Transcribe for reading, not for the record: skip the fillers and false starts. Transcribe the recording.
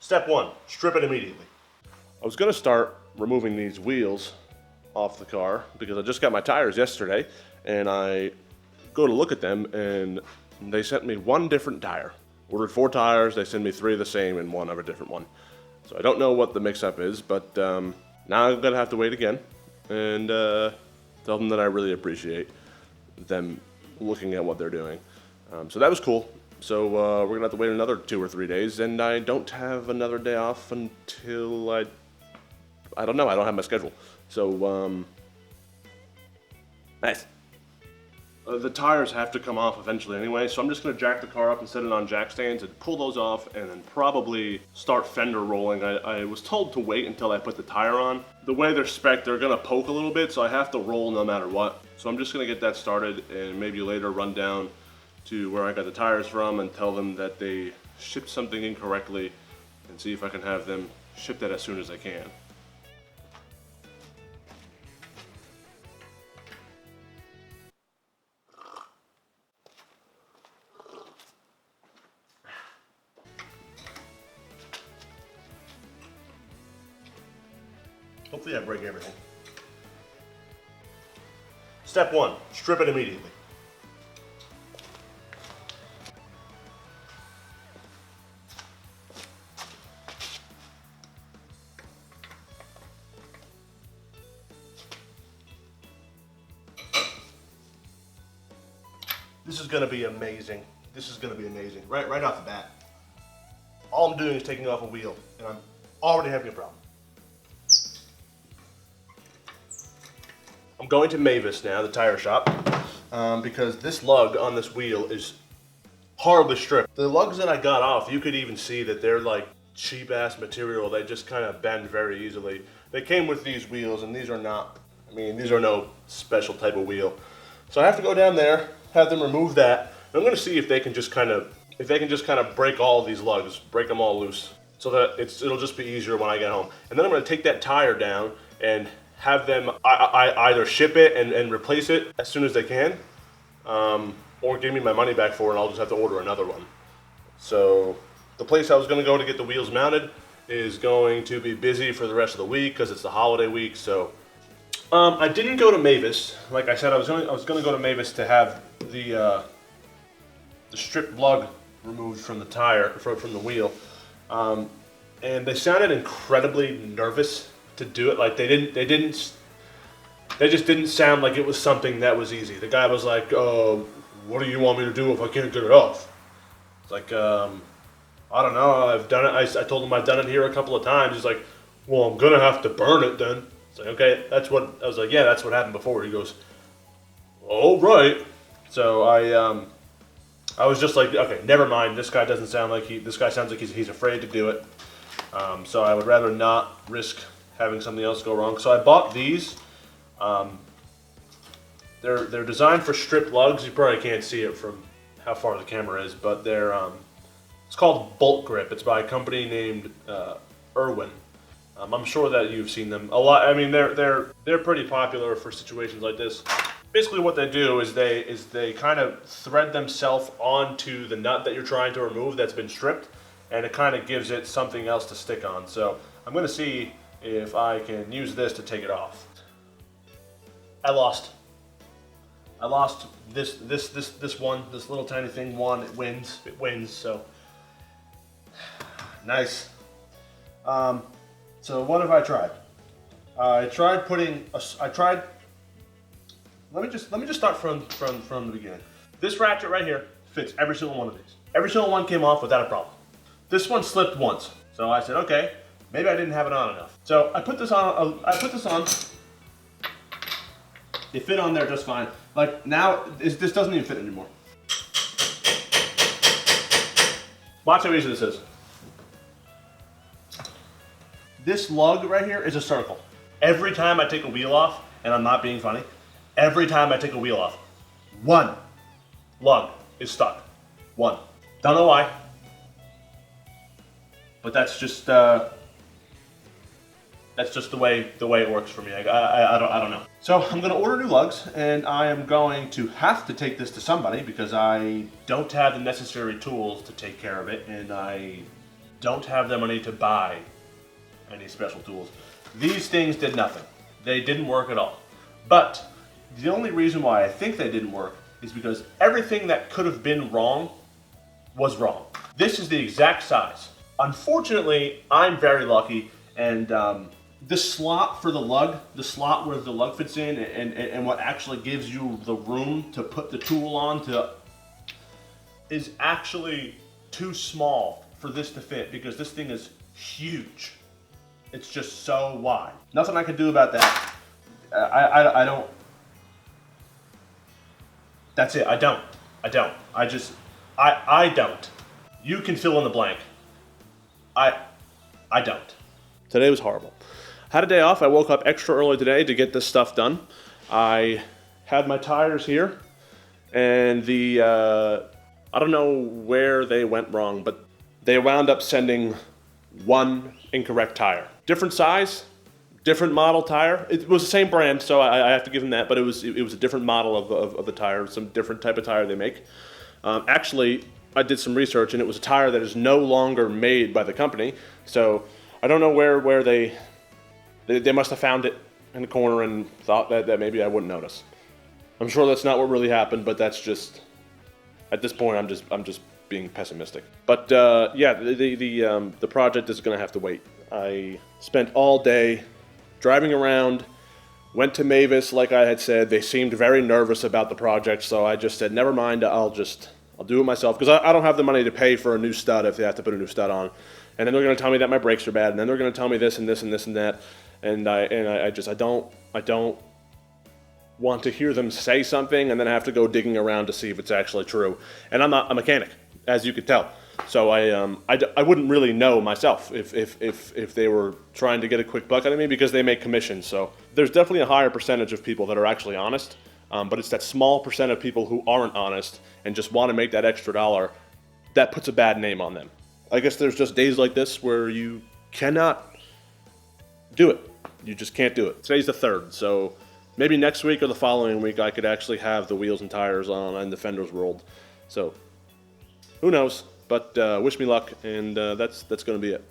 Step 1, strip it immediately. I was going to start removing these wheels off the car because I just got my tires yesterday and I go to look at them and they sent me one different tire. Ordered 4 tires, they sent me 3 of the same and 1 of a different one. So I don't know what the mix-up is, but now I'm going to have to wait again and tell them that I really appreciate them looking at what they're doing. So that was cool. So we're going to have to wait another 2 or 3 days, and I don't have another day off until I don't know, I don't have my schedule. So, nice. The tires have to come off eventually anyway, so I'm just going to jack the car up and set it on jack stands and pull those off and then probably start fender rolling. I was told to wait until I put the tire on. The way they're spec'd, they're going to poke a little bit, so I have to roll no matter what. So I'm just going to get that started and maybe later run down to where I got the tires from and tell them that they shipped something incorrectly and see if I can have them ship that as soon as I can. Hopefully I break everything. Step 1, strip it immediately. This is going to be amazing. This is going to be amazing. Right off the bat. All I'm doing is taking off a wheel, and I'm already having a problem. I'm going to Mavis now, the tire shop, because this lug on this wheel is horribly stripped. The lugs that I got off, you could even see that they're like cheap ass material. They just kind of bend very easily. They came with these wheels, and these are not, I mean, these are no special type of wheel. So I have to go down there, have them remove that. I'm going to see if they can just kind of break all of these lugs, break them all loose, so that it'll just be easier when I get home. And then I'm going to take that tire down and have them either ship it and replace it as soon as they can, or give me my money back for it and I'll just have to order another one. So the place I was going to go to get the wheels mounted is going to be busy for the rest of the week because it's the holiday week. So I didn't go to Mavis. Like I said, I was going to go to Mavis to have the stripped lug removed from the tire, from the wheel, and they sounded incredibly nervous to do it. Like they just didn't sound like it was something that was easy. The guy was like, "Oh, what do you want me to do if I can't get it off?" It's like, I don't know. I've done it. I told him I've done it here a couple of times. He's like, "Well, I'm gonna have to burn it then." It's like, okay, that's what I was like. Yeah, that's what happened before. He goes, "All right." So I was just like, okay, never mind. This guy doesn't sound like this guy sounds like he's afraid to do it. So I would rather not risk having something else go wrong. So I bought these. They're designed for stripped lugs. You probably can't see it from how far the camera is, but they're it's called Bolt Grip. It's by a company named Irwin. I'm sure that you've seen them a lot. I mean, they're pretty popular for situations like this. Basically, what they do is they kind of thread themselves onto the nut that you're trying to remove that's been stripped, and it kind of gives it something else to stick on. So I'm going to see if I can use this to take it off. I lost this one, this little tiny thing won. It wins. So nice. So what have I tried? I tried putting let me just start from the beginning. This ratchet right here fits every single one of these. Every single one came off without a problem. This one slipped once. So I said, okay, maybe I didn't have it on enough. So I put this on. It fit on there just fine. Like now, this doesn't even fit anymore. Watch how easy this is. This lug right here is a circle. Every time I take a wheel off, and I'm not being funny, every time I take a wheel off, one lug is stuck. One. Don't know why, but that's just the way it works for me. I don't know. So I'm gonna order new lugs, and I am going to have to take this to somebody because I don't have the necessary tools to take care of it, and I don't have the money to buy any special tools. These things did nothing. They didn't work at all. But the only reason why I think they didn't work is because everything that could have been wrong was wrong. This is the exact size. Unfortunately, I'm very lucky, and the slot for the lug, the slot where the lug fits in and what actually gives you the room to put the tool on is actually too small for this to fit, because this thing is huge. It's just so wide. Nothing I can do about that. I don't. That's it. I don't. I don't. I don't. You can fill in the blank. I don't. Today was horrible. Had a day off. I woke up extra early today to get this stuff done. I had my tires here, and I don't know where they went wrong, but they wound up sending one incorrect tire. Different size, different model tire. It was the same brand, so I have to give them that, but it was a different model of the tire, some different type of tire they make. Actually, I did some research, and it was a tire that is no longer made by the company, so I don't know where they must have found it in the corner and thought that maybe I wouldn't notice. I'm sure that's not what really happened, but that's just, at this point, I'm just being pessimistic. But yeah, the project is going to have to wait. I spent all day driving around, went to Mavis like I had said. They seemed very nervous about the project, so I just said, never mind, I'll do it myself, because I don't have the money to pay for a new stud if they have to put a new stud on. And then they're going to tell me that my brakes are bad, and then they're going to tell me this and this and this and that. And I don't want to hear them say something and then I have to go digging around to see if it's actually true. And I'm not a mechanic, as you could tell. So I wouldn't really know myself if they were trying to get a quick buck out of me, because they make commissions. So there's definitely a higher percentage of people that are actually honest, but it's that small percent of people who aren't honest and just want to make that extra dollar that puts a bad name on them. I guess there's just days like this where you cannot do it. You just can't do it. Today's the 3rd, so maybe next week or the following week I could actually have the wheels and tires on and the fenders rolled. So who knows? But wish me luck, and that's going to be it.